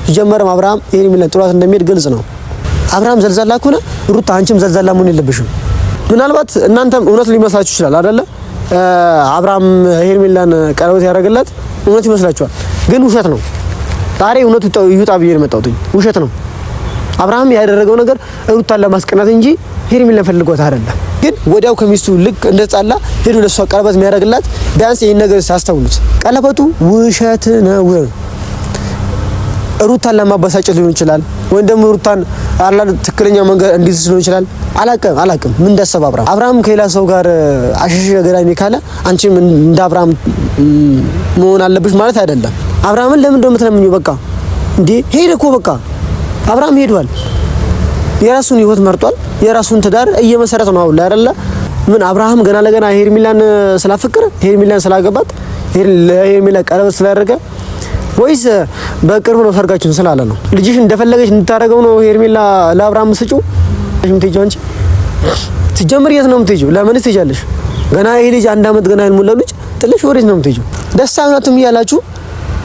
ሲጀመርም አብርሃም ሄርሜላን ጥሏት እንደሚሄድ ግልጽ ነው። አብርሃም ዘልዛላ ከሆነ ሩታ አንቺም ዘልዛላ መሆን የለብሽም። ምናልባት እናንተም እውነት ሊመስላችሁ ይችላል አይደለ? አብርሃም ሄርሜላን ቀለበት ያደረገላት እውነት ይመስላችኋል፣ ግን ውሸት ነው። ዛሬ እውነቱ ይውጣ ብዬ የመጣሁት ውሸት ነው። አብርሃም ያደረገው ነገር ሩታን ለማስቀናት እንጂ ሄርሜላን ፈልጓት አይደለም። ግን ወዲያው ከሚስቱ ልክ እንደተጣላ ሄዶ ለሷ ቀለበት የሚያደርግላት ቢያንስ ይሄን ነገር ሳስተውሉት፣ ቀለበቱ ውሸት ነው። ሩታን ለማበሳጨት ሊሆን ይችላል፣ ወይም ደግሞ ሩታን አላል ትክክለኛ መንገድ እንዲዝ ሊሆን ይችላል። አላቅም ምን እንዳሰበ አብርሃም ከሌላ ሰው ጋር አሽሽ ገዳሚ ካለ አንቺም እንደ አብርሃም መሆን አለብሽ ማለት አይደለም። አብርሃምን ለምን እንደምትለምኙ በቃ እንዴ ሄደ እኮ በቃ አብርሃም ሄዷል። የራሱን ህይወት መርጧል። የራሱን ትዳር እየመሰረተ ነው አሁን ላይ አይደለ? ምን አብርሃም ገና ለገና ሄርሜላን ስላፈቀረ ሄርሜላን ስላገባት ለሄርሜላ ቀለበት ስላደረገ ወይስ በቅርብ ነው ሰርጋችን ስላለ ነው? ልጅሽ እንደፈለገች እንድታረገው ነው ሄርሜላ ለአብርሃም መስጪው? ምትሄጂው አንቺ ትጀምር የት ነው የምትሄጂው? ለምን ትሄጃለሽ? ገና ይሄ ልጅ አንድ አመት ገና አይሞላው ልጅ ጥልሽ ወዴት ነው የምትሄጂው? ደስታ ናትም እያላችሁ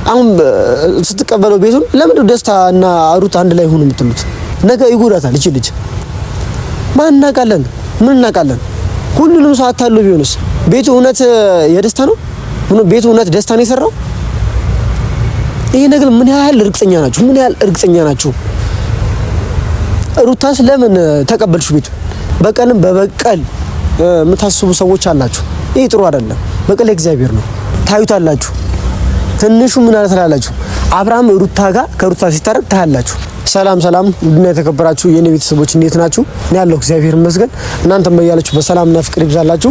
አሁን ስትቀበለው ቤቱን ለምን ደስታ እና ሩት አንድ ላይ ሆኑ የምትሉት? ነገ ይጎዳታል እቺ ልጅ። ማን እናውቃለን? ምን እናውቃለን? ሁሉንም ሰው አታሉ ቢሆንስ ቤቱ እውነት የደስታ ነው? ቤቱ እውነት ደስታ ነው የሰራው? ይሄ ነገር ምን ያህል እርግጠኛ ናችሁ? ምን ያህል እርግጠኛ ናችሁ? ሩታስ ለምን ተቀበልሽ ቤቱ? በቀልም በበቀል የምታስቡ ሰዎች አላችሁ። ይሄ ጥሩ አይደለም። በቀል እግዚአብሔር ነው። ታዩታላችሁ። ትንሹ ምን አለ ትላላችሁ? አብርሃም ሩታ ጋር ከሩታ ሲታረቅ ታያላችሁ። ሰላም ውድና የተከበራችሁ የኔ ቤተሰቦች እንዴት ናችሁ? እኔ ያለው እግዚአብሔር ይመስገን። እናንተም በያላችሁ በሰላምና ፍቅር ይብዛላችሁ።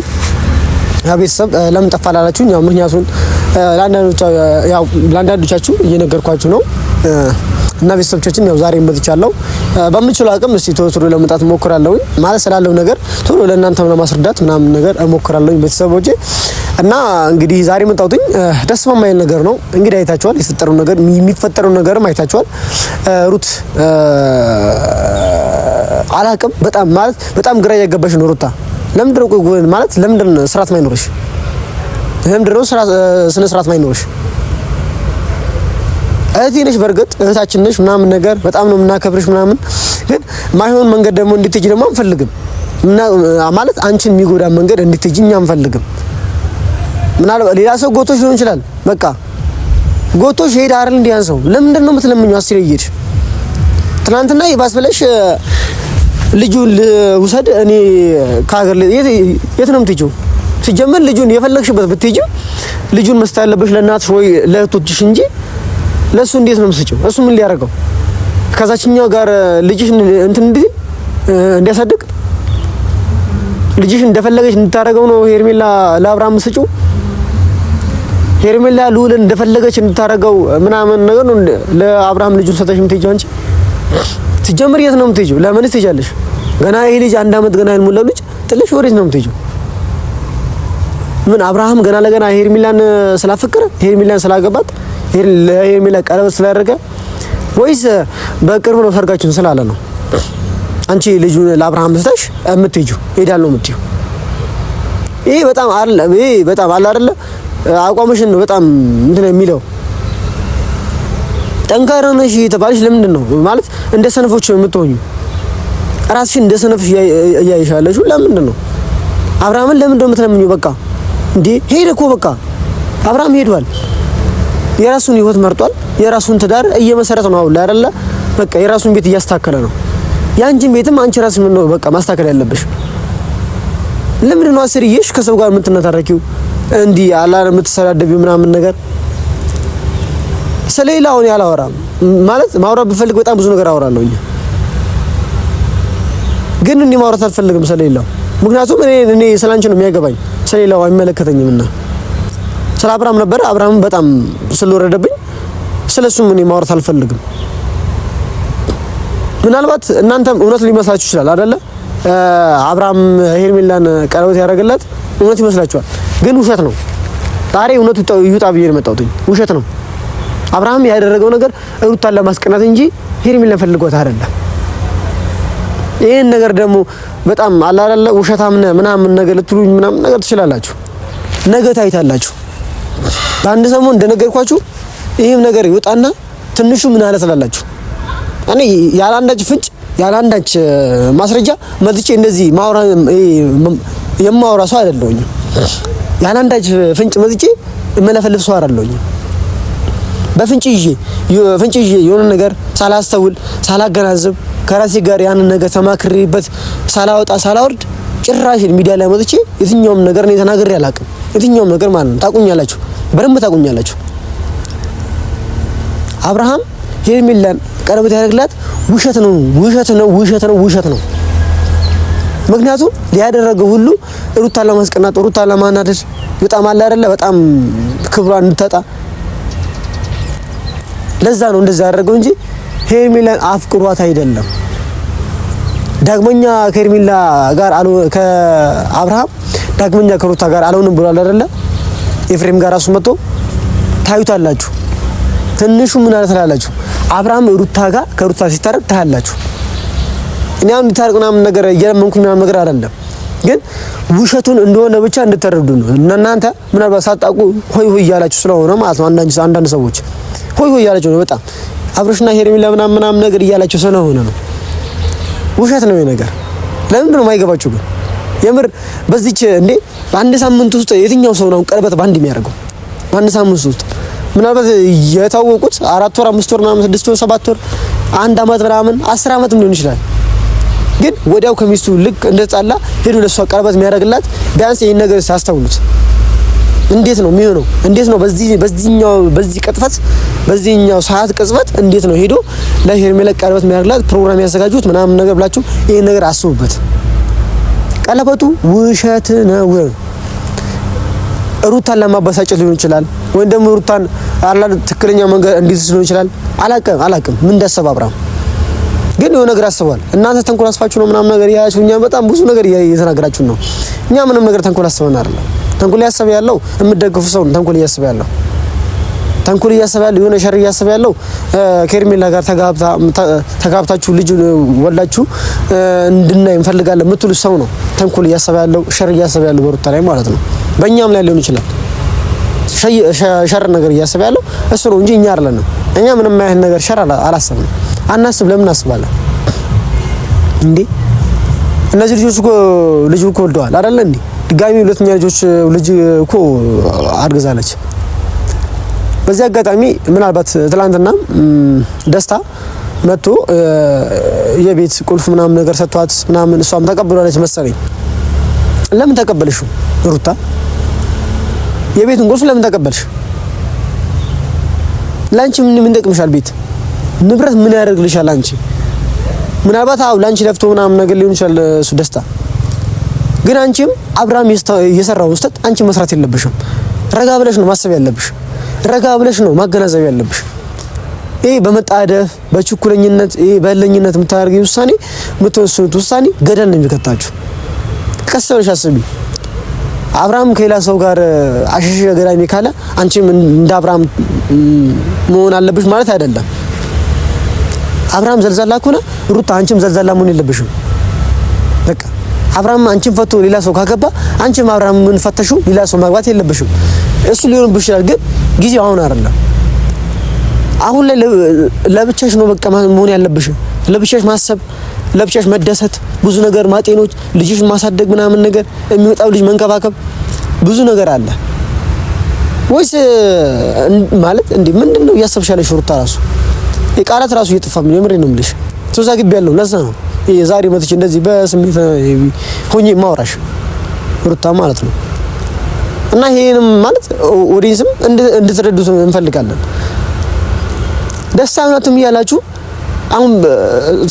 ቤተሰብ ለምን ጠፋላላችሁ? ያው ምክንያቱን ለአንዳንዶቻችሁ እየነገርኳችሁ ነው እና ቤተሰቦቻችን ያው ዛሬ መጥቻለሁ። በምችለው አቅም እስቲ ቶሎ ለመምጣት እሞክራለሁ። ማለት ስላለው ነገር ቶሎ ለእናንተም ለማስረዳት ምናምን ነገር እሞክራለሁ ቤተሰቦቼ። እና እንግዲህ ዛሬ መጣሁትኝ ደስ በማይል ነገር ነው። እንግዲህ አይታችኋል፣ የሚፈጠረው ነገርም አይታችኋል። ሩት አላቅም በጣም ግራ እያገባሽ ነው ሩታ። ለምንድነው ማለት ለምንድነው ስርዓት ማይኖርሽ? ለምንድነው ስነ ስርዓት ማይኖርሽ? እህቴ ነሽ፣ በርግጥ እህታችን ነሽ ምናምን ነገር በጣም ነው የምናከብርሽ ምናምን። ግን ማይሆን መንገድ ደግሞ እንድትሄጂ ደግሞ አንፈልግም። ማለት አንቺን የሚጎዳ መንገድ እንድትሄጂ እኛ አንፈልግም። ምናልባት ሌላ ሰው ጎቶሽ ሊሆን ይችላል። በቃ ጎቶሽ ሄዳ አይደል እንዲያን ሰው ለምንድነው የምትለምኙ? አስር ይይድ ትናንትና ይባስ ብለሽ ልጁን ልውሰድ እኔ ከሀገር የት ነው የምትሄጂው? ሲጀመር ልጁን የፈለግሽበት ብትሄጂ ልጁን መስጠት ያለብሽ ለእናትሽ ወይ ለእህቶችሽ እንጂ ለሱ እንዴት ነው የምትሰጪው? እሱ ምን ሊያደርገው? ከዛችኛው ጋር ልጅሽ እንትን እንዲያሳድግ ልጅሽ እንደፈለገች እንድታረገው ነው ሄርሜላ ለአብርሃም መስጪው? ሄርሜላ ልዑልን እንደፈለገች እንድታረገው ምናምን ነገር ነው ለአብርሃም ልጁን ሰጠሽ የምትሄጂው አንቺ? ሲጀምር የት ነው የምትሄጂው? ለምን ትሄጃለሽ? ገና ይሄ ልጅ አንድ አመት ገና አይሞላው ልጅ ጥልሽ ወዴት ነው የምትሄጂው? ምን አብርሃም ገና ለገና ሄርሜላን ስላፈቀረ ሄርሜላን ስላገባት ለሄርሜላ ቀለበት ስላደረገ ወይስ በቅርብ ነው ሰርጋችን ስላለ ነው አንቺ ልጁን ለአብርሃም ሰጠሽ የምትሄጂው? ሄዳለሁ የምትይው? ይሄ በጣም አለ አይደለ? አቋምሽን ነው በጣም እንትን የሚለው። ጠንካራ ነሽ የተባለሽ ለምንድን ነው? ማለት እንደ ሰነፎች የምትሆኚ ራስሽን እንደ ሰነፍሽ እያይሻለሽ ለምንድን ነው? አብርሃምን ለምንድን ነው የምትለምኙ? በቃ እንዴ ሄደ እኮ በቃ አብርሃም ሄዷል። የራሱን ህይወት መርጧል። የራሱን ትዳር እየመሰረተ ነው አሁን ላይ አይደለ? በቃ የራሱን ቤት እያስተካከለ ነው። ያንቺን ቤትም አንቺ ራስሽ ምን ነው በቃ ማስተካከል ያለብሽ። ለምንድን ነው አስርዬሽ ከሰው ጋር የምትነታረኪው? እንዲህ አላረ የምትሰዳደቢው ምናምን ነገር ስለሌላው ነው ያላወራም። ማለት ማውራት ብፈልግ በጣም ብዙ ነገር አወራለሁኝ፣ ግን እኔ ማውራት አልፈልግም ስለሌላው። ምክንያቱም እኔ ስላንቺ ነው የሚያገባኝ፣ ስለሌላው አይመለከተኝምና። ስለ አብርሃም ነበር አብርሃም በጣም ስለወረደብኝ ስለሱም እኔ ማውራት አልፈልግም። ምናልባት እናንተም እውነት ሊመስላችሁ ይችላል አይደለ? አብርሃም ሄርሜላን ቀለበት ያደረገላት እውነት ይመስላችኋል፣ ግን ውሸት ነው። ዛሬ እውነቱ ይውጣ ብዬ ነው የመጣሁት። ውሸት ነው። አብርሃም ያደረገው ነገር ሩታን ለማስቀናት እንጂ ሄርሜላን ፈልጓት አይደለም። ይሄን ነገር ደግሞ በጣም አላላለ ውሸታም ነህ ምናምን ነገር ልትሉኝ ምናምን ነገር ትችላላችሁ። ነገ ታይታላችሁ። በአንድ ሰሞን እንደነገርኳችሁ ይሄም ነገር ይወጣና ትንሹ ምን አለ ትላላችሁ? እኔ ያላንዳች ፍንጭ ያላንዳች ማስረጃ መጥቼ እንደዚህ የማወራ ሰው አይደለሁኝ። ያላንዳች ፍንጭ መጥቼ መለፈልፍ ሰው አይደለሁኝ። በፍንጭ ይዤ የሆነ ነገር ሳላስተውል ሳላገናዘብ ከራሴ ጋር ያንን ነገር ተማክሬበት ሳላወጣ ሳላወርድ ጭራሽ ሚዲያ ላይ መጥቼ የትኛውም ነገር ነው ተናግሬ አላውቅም። የትኛውም ነገር ማለት ነው ታቁኛላችሁ፣ በደንብ ታቁኛላችሁ። አብርሃም ሄርሜላን ቀለበት ያደርግላት ውሸት ነው። ምክንያቱም ሊያደረገው ሁሉ ሩታ ለማስቀናት ሩታ ለማናደድ በጣም አለ አይደለ፣ በጣም ክብሯን እንድታጣ ለዛ ነው እንደዛ ያደረገው እንጂ ሄርሜላን አፍቅሯት አይደለም። ዳግመኛ ከሄርሜላ ጋር ከአብርሃም ዳግመኛ ከሩታ ጋር አልሆንም ብሏል አይደለ? ኤፍሬም ጋር ራሱ መጥቶ ታዩታላችሁ። ትንሹ ምን አለ ትላላችሁ? አብርሃም ሩታ ጋር ከሩታ ሲታረቅ ታያላችሁ። እኔ አሁን እንዲታረቅ ምናምን ነገር እየለመንኩኝ ምናምን ነገር አይደለም፣ ግን ውሸቱን እንደሆነ ብቻ እንድትረዱ ነው። እናንተ ምናልባት ሳታውቁ ሆይ እያላችሁ ስለሆነ ማለት ነው። አንዳንድ ሰዎች ሆይ እያላችሁ ነው በጣም አብርሽና ሄርሜላ ምናምን ነገር እያላችሁ ስለሆነ ነው። ውሸት ነው ነገር። ለምንድን ነው የማይገባችሁ ግን? የምር በዚች እንዴ በአንድ ሳምንት ውስጥ የትኛው ሰው ነው ቀለበት ባንድ የሚያደርገው? በአንድ ሳምንት ውስጥ ምናልባት የታወቁት 4 ወር 5 ወር ምናምን 6 ወር 7 ወር 1 አመት ምናምን 10 አመትም ሊሆን ይችላል። ግን ወዲያው ከሚስቱ ልክ እንደጻላ ሄዶ ለሷ ቀለበት የሚያደርግላት ቢያንስ ይሄን ነገር ሳስተውሉት እንዴት ነው የሚሆነው? እንዴት ነው በዚህ ቅጥፈት በዚህኛው ሰዓት ቅጽበት እንዴት ነው ሄዶ ለሄርሜላ ቀለበት የሚያደርግላት ፕሮግራም ያዘጋጁት ምናምን ነገር ብላችሁ ይሄን ነገር አስቡበት። ቀለበቱ ውሸት ነው። ሩታን ለማበሳጨት ሊሆን ይችላል፣ ወይም ደግሞ ሩታን ትክክለኛ መንገድ እንዴት ሊሆን ይችላል። አላቅም ምን እንዳሰበ አብርሃም ግን የሆነ ነገር አስቧል። እናንተ ተንኮል አስፋችሁ ነው ምናምን ነገር ያያችሁ፣ እኛ በጣም ብዙ ነገር እየተናገራችሁ ነው። እኛ ምንም ነገር ተንኮል አስበን አይደለም። ተንኮል ያሰበ ያለው የምትደግፉ ሰው ተንኮል እያሰበ ያለው የሆነ ሸር እያሰበ ያለው ከሄርሜላ ጋር ተጋብታችሁ ልጅ ወላችሁ እንድናይ እንፈልጋለን የምትሉ ሰው ነው ተንኮል እያሰበ ያለው ሸር እያሰበ ያለው በሩታ ላይ ማለት ነው። በእኛም ላይ ሊሆን ይችላል ሸር ነገር እያሰበ ያለው እሱ ነው እንጂ እኛ አይደለንም። እኛ ምንም አይነት ነገር ሸር አላሰብንም። አናስብ። ለምን አስባለን እንዴ? እነዚህ ልጆች እኮ ልጅ እኮ ወልደዋል አይደል እንዴ? ድጋሚ ሁለተኛ ልጅ እኮ አርግዛለች። በዚህ አጋጣሚ ምናልባት ትላንትና ደስታ መጥቶ የቤት ቁልፍ ምናምን ነገር ሰጥቷት ምናምን እሷም ተቀብላለች መሰለኝ። ለምን ተቀበልሽ ሩታ? የቤቱን ቁልፍ ለምን ተቀበልሽ? ላንቺ ምን ይጠቅምሻል? ቤት ንብረት ምን ያደርግልሻል? አንቺ ምናልባት ላንቺ ለፍቶ ምናምን ነገር ሊሆን ይችላል እሱ ደስታ። ግን አንቺም አብርሃም የሰራው ውስጥ አንቺ መስራት የለብሽም። ረጋ ብለሽ ነው ማሰብ ያለብሽ። ረጋ ብለሽ ነው ማገናዘብ ያለብሽ። ይሄ በመጣደፍ በችኩለኝነት ይሄ በለኝነት የምታደርጊው ውሳኔ የምትወስኑት ውሳኔ ገደል ነው የሚከታችሁ። ቀስ ብለሽ አስቢ። አብርሃም ከሌላ ሰው ጋር አሽሽ ገራሚ ካለ አንቺም እንደ አብርሃም መሆን አለብሽ ማለት አይደለም። አብርሃም ዘልዛላ ከሆነ ሩታ አንቺም ዘልዛላ መሆን የለብሽም። በቃ አብርሃም አንቺን ፈቶ ሌላ ሰው ካገባ አንቺም አብርሃም ምን ፈተሹ ሌላ ሰው ማግባት የለብሽም። እሱ ሊሆንብሽ ይችላል፣ ግን ጊዜው አሁን አይደለም። አሁን ላይ ለብቻሽ ነው በቃ መሆን ያለብሽ። ለብቻሽ ማሰብ፣ ለብቻሽ መደሰት፣ ብዙ ነገር ማጤኖች፣ ልጅሽ ማሳደግ ምናምን ነገር የሚወጣው ልጅ መንከባከብ ብዙ ነገር አለ። ወይስ ማለት እንዴ ምንድነው እያሰብሻለሽ ሩታ? ራሱ የቃላት ራሱ እየጠፋም የምሬ ነው የምልሽ። ተዛ ግቢ ያለው ለዛ ነው ዛሬ መጥቼ እንደዚህ በስሜት ሆኜ ማውራሽ ሩታ ማለት ነው። እና ይሄንም ማለት ኦዲየንስም እንድትረዱት እንፈልጋለን። ደስታ እውነትም እያላችሁ አሁን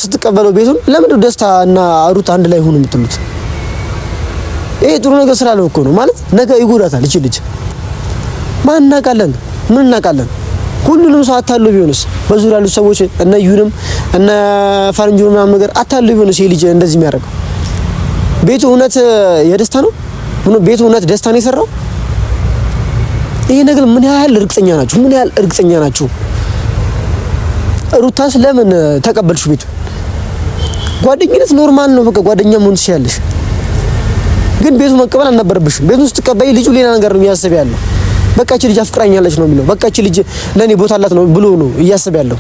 ስትቀበለው ቤቱን ለምንድነው ደስታ እና ሩታ አንድ ላይ ሆኑ የምትሉት? ይሄ ጥሩ ነገር ስላለው እኮ ነው። ማለት ነገ ይጎዳታል እቺ ልጅ። ማን እናውቃለን? ምን እናውቃለን? ሁሉንም ሰው አታሉ ቢሆንስ? በዙሪያ ያሉ ሰዎች እነ ዩንም እነ ፈረንጁን ምናምን ነገር አታሉ ቢሆንስ? ይሄ ልጅ እንደዚህ የሚያደርገው ቤቱ እውነት የደስታ ነው? ቤቱ እውነት ደስታ ነው የሰራው? ይሄ ነገር ምን ያህል እርግጠኛ ናችሁ? ምን ያህል እርግጠኛ ናችሁ? ሩታስ ለምን ተቀበልሽ ቤቱ? ጓደኝነት ኖርማል ነው። በቃ ጓደኛ መሆን ትችያለሽ። ግን ቤቱ መቀበል አልነበረብሽም። ቤቱ ውስጥ ተቀበይ ልጁ ሌላ ነገር ነው የሚያስብ ያለው። በቃ እቺ ልጅ አፍቅራኛለች ነው የሚለው። በቃ እቺ ልጅ ለኔ ቦታ አላት ነው ብሎ ነው እያሰበ ያለው።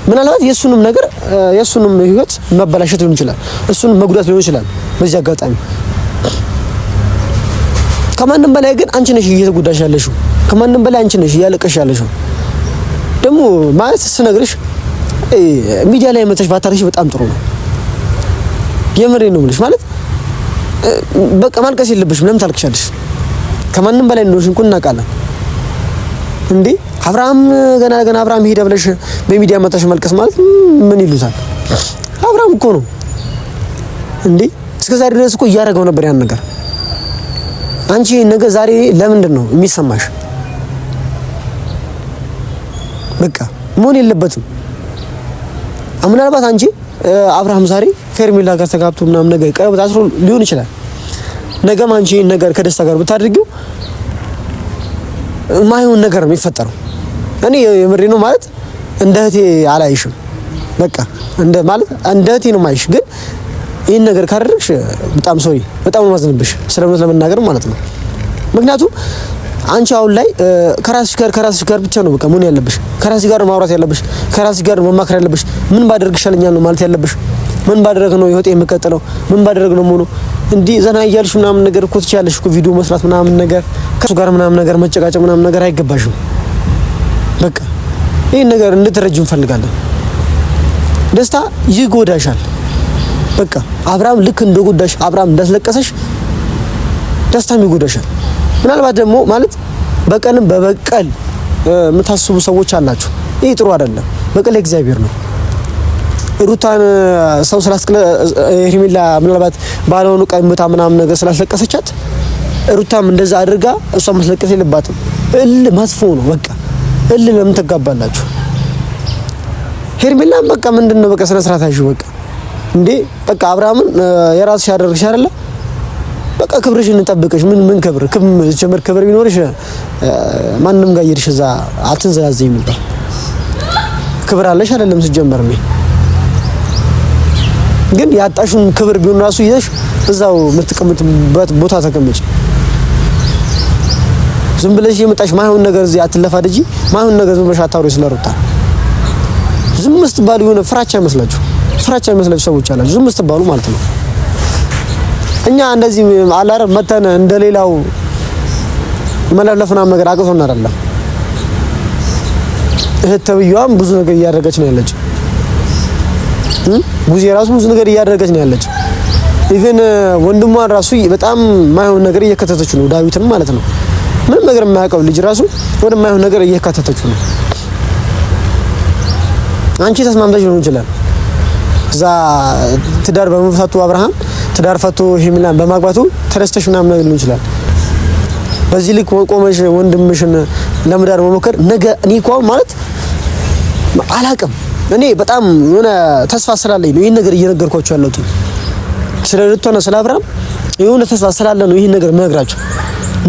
ምናልባት የሱንም ነገር የሱንም ህይወት መበላሸት ሊሆን ይችላል፣ እሱንም መጉዳት ሊሆን ይችላል በዚህ አጋጣሚ። ከማንም በላይ ግን አንቺ ነሽ እየተጎዳሽ ያለሽው። ከማንም በላይ አንቺ ነሽ እያለቀሽ ያለሽው። ደግሞ ማለት ስነግርሽ ሚዲያ ላይ መተሽ ባታርሽ በጣም ጥሩ ነው። የምሬን ነው የምልሽ። ማለት በቃ ማልቀስ የለብሽም። ለምን ታልቅሻለሽ? ከማንም በላይ እንደሆንሽ እንኳን እናውቃለን እንዴ። አብርሃም ገና አብርሃም ሄደ ብለሽ በሚዲያ መተሽ መልቀስ ማለት ምን ይሉታል? አብርሃም እኮ ነው እንዴ። እስከዛሬ ድረስ እኮ እያደረገው ነበር ያን ነገር። አንቺ ነገር ዛሬ ለምንድን ነው የሚሰማሽ? በቃ መሆን የለበትም። ምናልባት አንቺ አብርሃም ዛሬ ከሄርሜላ ጋር ተጋብቶ ምናምን ነገር ቀለበት አስሮ ሊሆን ይችላል። ነገም አንቺ ነገር ከደስታ ጋር ብታድርጊው ማይሆን ነገር ነው የሚፈጠረው። እኔ የምሬ ነው ማለት እንደ እህቴ አላይሽም። በቃ እንደ እህቴ ነው ማይሽ። ግን ይሄን ነገር ካደረግሽ በጣም በጣም ነው ማዝንብሽ፣ ስለምን ለመናገር ማለት ነው። ምክንያቱም አንቺ አሁን ላይ ከራስሽ ጋር ብቻ ነው በቃ ምን ያለብሽ፣ ከራስሽ ጋር ማውራት ያለብሽ፣ ከራስሽ ጋር መማከር ያለብሽ። ምን ባደርግ ይሻለኛል ነው ማለት ያለብሽ። ምን ባደረግ ነው ህይወቴ የምቀጥለው? ምን ባደረግ ነው ሞኖ እንዲህ ዘና እያልሽ ምናምን ነገር እኮ ትችያለሽ እኮ ቪዲዮ መስራት ምናምን ነገር ከሱ ጋር ምናምን ነገር መጨቃጨቅ ምናምን ነገር አይገባሽም። በቃ ይሄን ነገር እንድትረጂው እንፈልጋለን። ደስታ ይጎዳሻል። በቃ አብርሃም ልክ እንደጎዳሽ አብርሃም እንዳስለቀሰሽ ደስታም ይጎዳሻል። ምናልባት ደግሞ ማለት በቀልም በበቀል የምታስቡ ሰዎች አላችሁ። ይሄ ጥሩ አይደለም። በቀል እግዚአብሔር ነው። ሩታን ሰው ሄርሜላ ምናልባት ባለውን ቀምታ ምናምን ነገር ስላስለቀሰቻት ሩታም እንደዛ አድርጋ እሷ ማስለቀስ የለባትም። መጥፎ ነው። በቃ ለምን ተጋባላችሁ? ሄርሜላም በቃ ምንድነው በቃ ስነ ስርዓት አይሹ በቃ እንዴ በቃ አብርሃምን የራስሽ ያደርግሽ አይደለ? በቃ ክብርሽን እንጠብቅሽ። ምን ክብር ቢኖርሽ ማንንም ጋር ይርሽ እዛ አትንዘላዘይም ነበር። ክብር አለሽ አይደለም ሲጀመር ነው። ግን ያጣሽውን ክብር ቢሆን ራሱ ይዘሽ እዛው የምትቀመጥበት ቦታ ተቀመጭ። ዝም ብለሽ የመጣሽ ማይሆን ነገር እዚህ አትለፋደጂ። ማይሆን ነገር ዝም ብለሽ አታውሪ ስለሩታ። ዝም ስትባሉ የሆነ ፍራቻ ይመስላችሁ ሰዎች አላችሁ። ዝም ስትባሉ ማለት ነው። እኛ እንደዚህ አላረ መተን እንደሌላው መለፍለፍና ነገር አቅቶን አይደለም። እህት ተብያዋም ብዙ ነገር እያደረገች ነው ያለችው። ጉዜ ራሱ ብዙ ነገር እያደረገች ነው ያለችው። ኢቭን ወንድሟን ራሱ በጣም ማይሆን ነገር እየከተተች ነው፣ ዳዊትን ማለት ነው። ምንም ነገር የማያውቀው ልጅ ራሱ ወደ ማይሆን ነገር እየከተተች ነው። አንቺ ተስማምተሽ ሊሆን ይችላል እዛ ትዳር በመፍታቱ አብርሃም ትዳር ፈቶ ሄርሜላን በማግባቱ ተደስተሽ ምናምን ነገር ሊሆን ይችላል። በዚህ ልክ ቆመሽ ወንድምሽን ለምዳር መሞከር ነገ እኔ እኮ ማለት አላቅም። እኔ በጣም የሆነ ተስፋ ስላለኝ ነው ይሄን ነገር እየነገርኳችሁ ያለሁት። ስለ ሩታና ስለ አብርሃም የሆነ ተስፋ ስላለ ነው ይሄን ነገር መነግራችሁ።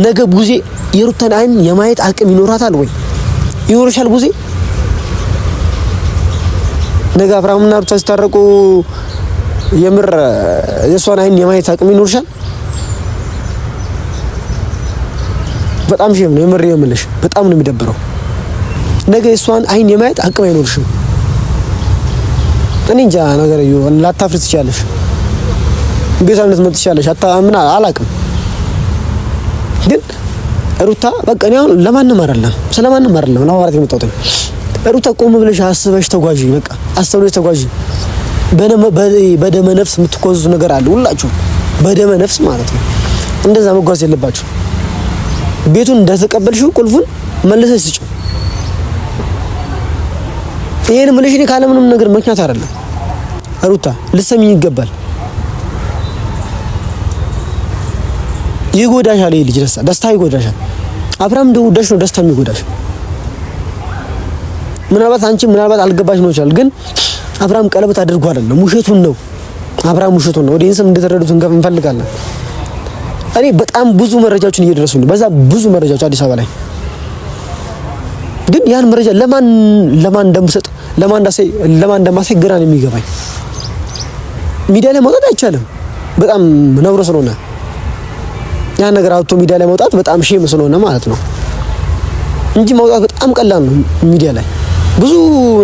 ነገ ቡዜ የሩታን አይን የማየት አቅም ይኖራታል ወይ? ይኖርሻል ቡዜ? ነገ አብርሃምና ሩታ ሲታረቁ የምር የሷን አይን የማየት አቅም ይኖርሻል? በጣም ሼም ነው የምር የምልሽ። በጣም ነው የሚደብረው። ነገ የሷን አይን የማየት አቅም አይኖርሽም። እኔ እንጃ ነገር ላታፍሪ ትችያለሽ። ቤዛነት መጥቻለሽ ምን አላቅም። ግን ሩታ በቃ እኔ አሁን ለማንም አይደለም ስለማንም አይደለም ለማውራት የመጣሁት። ሩታ ቆም ብለሽ አስበሽ ተጓዢ። በቃ አስተውለሽ ተጓዢ። በደመ ነፍስ የምትቆዙ ነገር አለ ሁላችሁ፣ በደመ ነፍስ ማለት ነው። እንደዛ መጓዝ የለባችሁ። ቤቱን እንደተቀበልሽው ቁልፉን መልሰሽ ስጪው። ይሄን ምልሽ እኔ ካለ ምንም ነገር ምክንያት አይደለም። ሩታ ልትሰሚኝ ይገባል። ይጎዳሻል። ይሄ ልጅ ደስታ ይጎዳሻል። አብርሃም እንደወደሽ ነው ደስታ የሚጎዳሽ። ምናልባት አንቺ አልገባሽ ነው ይችላል። ግን አብርሃም ቀለበት አድርጎ አይደለም፣ ውሸቱን ነው። አብርሃም ውሸቱን ነው። ወዲንስም እንደተረዱት እንፈልጋለን። እኔ በጣም ብዙ መረጃዎችን እየደረሱኝ ነው። በዛ ብዙ መረጃዎች አዲስ አበባ ላይ ግን ያን መረጃ ለማን እንደምሰጥ ለማን እንደማሳይ ግራ ነው የሚገባኝ። ሚዲያ ላይ ማውጣት አይቻልም፣ በጣም ነውር ስለሆነ ያን ነገር አውጥቶ ሚዲያ ላይ መውጣት በጣም ሼም ስለሆነ ማለት ነው እንጂ መውጣት በጣም ቀላል ነው። ሚዲያ ላይ ብዙ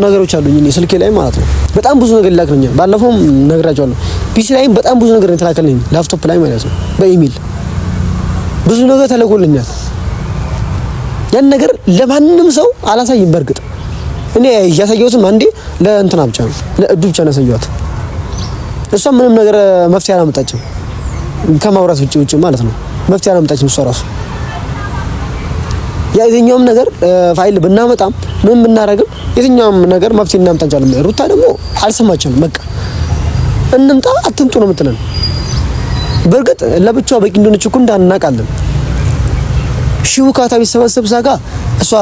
ነገሮች አሉኝ እኔ ስልኬ ላይ ማለት ነው። በጣም ብዙ ነገር ይላክልኛል። ባለፈውም ነግራቸዋለሁ። ፒሲ ላይም በጣም ብዙ ነገር ተላከልኝ፣ ላፕቶፕ ላይ ማለት ነው። በኢሜል ብዙ ነገር ተለቆልኛል። ያን ነገር ለማንም ሰው አላሳይም። በርግጥ እኔ ያሳየሁትም አንዴ ለእንትና ብቻ ነው፣ ለእዱ ብቻ ነው ያሳየኋት። እሷ ምንም ነገር መፍትሄ አላመጣችም፣ ከማውራት ውጪ ማለት ነው። መፍትሄ አላመጣችም እሷ ራሱ። የትኛውም ነገር ፋይል ብናመጣም ምን ብናረግም የትኛውም ነገር መፍትሄ እናምጣ እንችላለን። ሩታ ደግሞ አልሰማችንም። በቃ እንምጣ አትምጡ ነው የምትለን። በርግጥ ለብቻዋ በቂ እንደሆነች እኮ እንዳናቃለን። ሺውካታ ቢሰበሰብ ዛጋ እሷ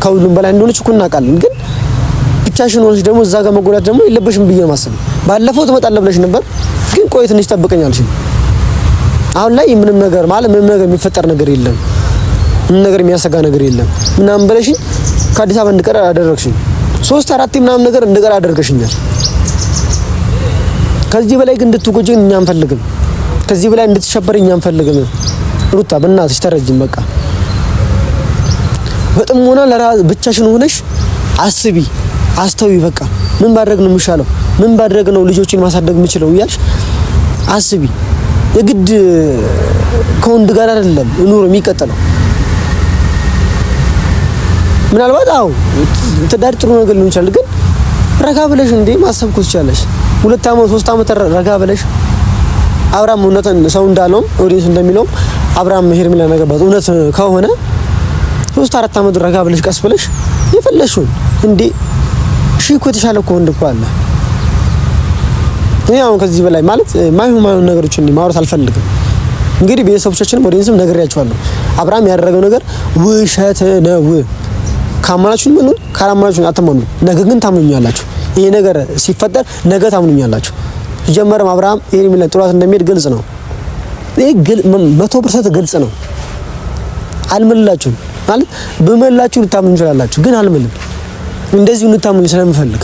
ከሁሉም በላይ እንደሆነች እኮ እናቃለን። ግን ብቻሽን ሆነሽ ደግሞ እዛ ጋር መጎዳት ደግሞ የለበሽም ብዬ ነው የማስበው። ባለፈው ትመጣለህ ብለሽ ነበር፣ ግን ቆይ ትንሽ ጠብቀኛልሽ። አሁን ላይ ምንም ነገር የሚፈጠር ነገር የለም፣ ምንም ነገር የሚያሰጋ ነገር የለም ምናምን ብለሽኝ ከአዲስ አበባ እንድቀር አደረግሽኝ። 3-4 ምናምን ነገር እንድቀር አደረግሽኛል። ከዚህ በላይ ግን እንድትጎጂኝ እኛ አንፈልግም። ከዚህ በላይ እንድትሸበር እኛ አንፈልግም። ሩታ በእናትሽ ተረጅም። በቃ በጥሞና ብቻሽን ሆነሽ አስቢ፣ አስተዊ። በቃ ምን ባድረግ ነው የሚሻለው? ምን ባድረግ ነው ልጆችን ማሳደግ የምችለው እያልሽ አስቢ። የግድ ከወንድ ጋር አይደለም ኑሮ የሚቀጥለው። ምናልባት ትዳር ጥሩ ነገር ሊሆን ይችላል፣ ግን ረጋ ብለሽ እንዴ ማሰብ እኮ ትችያለሽ። 2 ዓመት 3 ዓመት ረጋ ብለሽ አብርሃም እውነትን ሰው እንዳለውም ኦዲየንስ እንደሚለውም አብርሃም ሄርሜላ ነገባት እውነት ከሆነ 3-4 ዓመት ረጋ ብለሽ ቀስ ብለሽ የፈለሽውን እንዴ እኮ የተሻለ እኮ ወንድ እኮ አለ። ያው ከዚህ በላይ ማለት ማይሆን ነገሮችን ማውራት አልፈልግም። እንግዲህ ቤተሰቦቻችንም ኦዲየንስም ነግሬያቸዋለሁ። አብርሃም ያደረገው ነገር ውሸት ነው። ካማናችሁ ምን ነው ካላማናችሁ አትመኑ። ነገ ግን ታምኑኛላችሁ። ይሄ ነገር ሲፈጠር ነገ ታምኑኛላችሁ። ጀመረም አብርሃም ሄርሜላ ጥሏት እንደሚሄድ ግልጽ ነው። ይሄ 100% ግልጽ ነው። አልምልላችሁም ማለት በመላችሁ ልታምኑ ይችላላችሁ፣ ግን አልምልም። እንደዚህ ልታምኑ ስለምፈልግ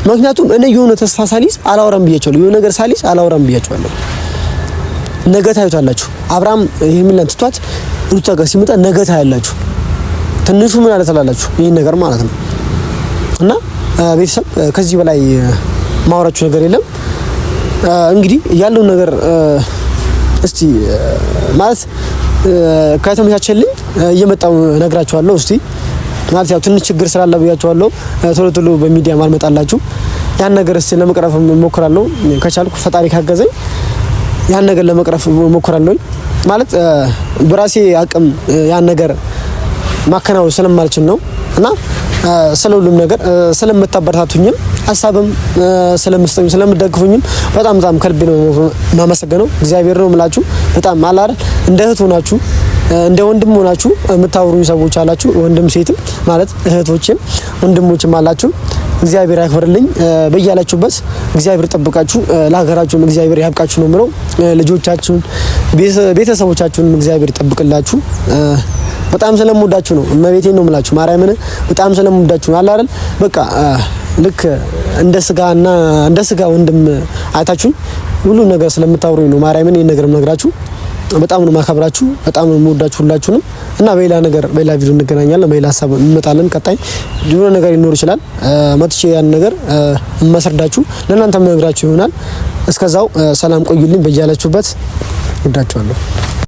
ምክንያቱም እኔ የሆነ ተስፋ ሳሊስ አላወራም ብያቸዋለሁ። የሆነ ነገር ሳሊስ አላወራም ብያቸዋለሁ። ነገ ታዩታላችሁ። አብርሃም ሄርሜላን ትቷት ሩታ ጋር ሲመጣ ነገ ታያላችሁ። ትንሹ ምን አለ ትላላችሁ? ይሄን ነገር ማለት ነው። እና ቤተሰብ ከዚህ በላይ ማውራችሁ ነገር የለም። እንግዲህ ያለው ነገር እስቲ ማለት ከተመቻቸልኝ እየመጣው ነግራችኋለሁ። እስቲ ማለት ያው ትንሽ ችግር ስላለ ብያችኋለሁ። ቶሎ በሚዲያ ማልመጣላችሁ ያን ነገር እስቲ ለመቅረፍ እሞክራለሁ። ከቻልኩ ፈጣሪ ካገዘኝ ያን ነገር ለመቅረፍ እሞክራለሁ። ማለት በራሴ አቅም ያን ነገር ማከናወን ስለማልችል ነው። እና ስለሁሉም ነገር ስለምታበረታቱኝም ሐሳብም ስለምትሰጡኝ ስለምትደግፉኝም በጣም ከልቤ ነው ማመሰግነው። እግዚአብሔር ነው የምላችሁ። በጣም አላረ እንደ እህት ሆናችሁ እንደ ወንድም ሆናችሁ የምታወሩኝ ሰዎች አላችሁ። ወንድም ሴትም ማለት እህቶችም ወንድሞችም አላችሁ። እግዚአብሔር ያክብርልኝ። በያላችሁበት እግዚአብሔር ጠብቃችሁ፣ ለሀገራችሁም እግዚአብሔር ያብቃችሁ ነው የምለው። ልጆቻችሁን ቤተሰቦቻችሁን እግዚአብሔር ይጠብቅላችሁ። በጣም ስለምወዳችሁ ነው። እመቤቴን ነው የምላችሁ። ማርያምን በጣም ስለምወዳችሁ አለ አይደል? በቃ ልክ እንደ ስጋ ወንድም አይታችሁኝ ሁሉ ነገር ስለምታወሩኝ ነው ማርያምን ይሄን ነገር ነግራችሁ። በጣም ነው ማከብራችሁ፣ በጣም ነው የምወዳችሁ ሁላችሁንም። እና በሌላ ቪዲዮ እንገናኛለን። በሌላ ሀሳብ እንመጣለን። ቀጣይ የሆነ ነገር ይኖር ይችላል። መጥቼ ያን ነገር የማስረዳችሁ ለእናንተም ነግራችሁ ይሆናል። እስከዛው ሰላም ቆዩልኝ። በያላችሁበት ወዳችኋለሁ።